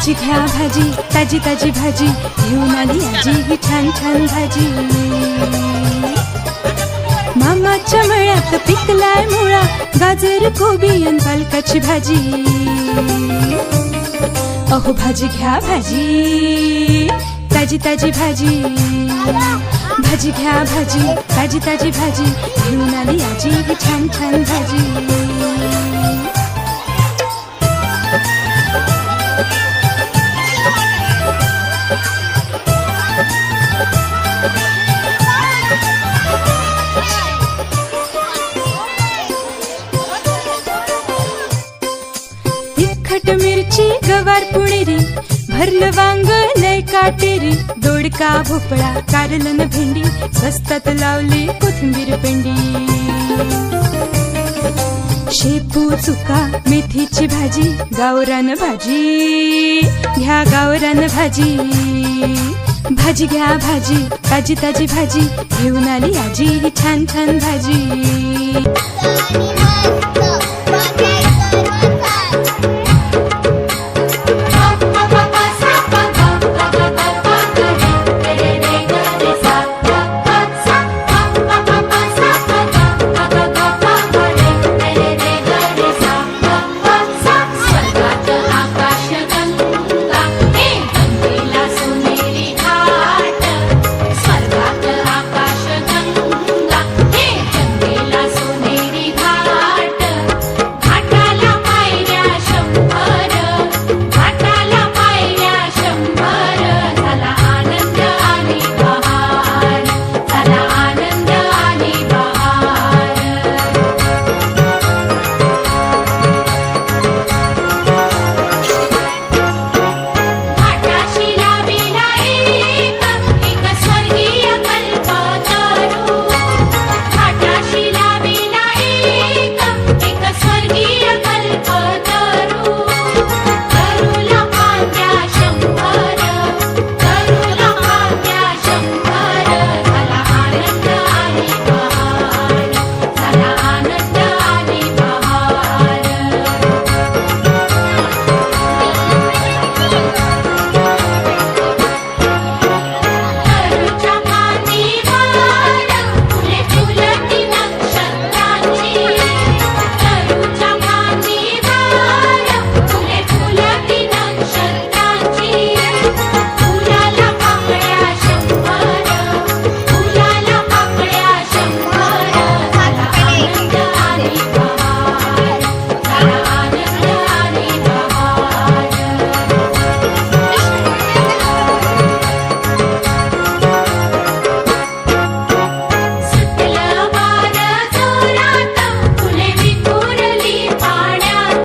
भाजी घ्या भाजी, ताजी ताजी भाजी घेऊन आली आजी ही छान छान भाजी. मामाच्या मळ्यात पिकलाय मुळा, गाजर कोबी अन पालकाची भाजी. अहो भाजी घ्या भाजी, ताजी ताजी भाजी. भाजी घ्या भाजी, ताजी ताजी भाजी घेऊन आली आजी ही छान छान भाजी. तिखट मिरची गवार पुणेरी, भरलं वांग लय काटेरी. दोडका भोपळा कारलन भेंडी, स्वस्तात लावली कोथिंबीर पेंडी. शेपू चुका मेथीची भाजी, गावरान भाजी घ्या गावरान भाजी. भाजी घ्या भाजी, ताजी ताजी भाजी घेऊन आली आजी ही छान छान भाजी.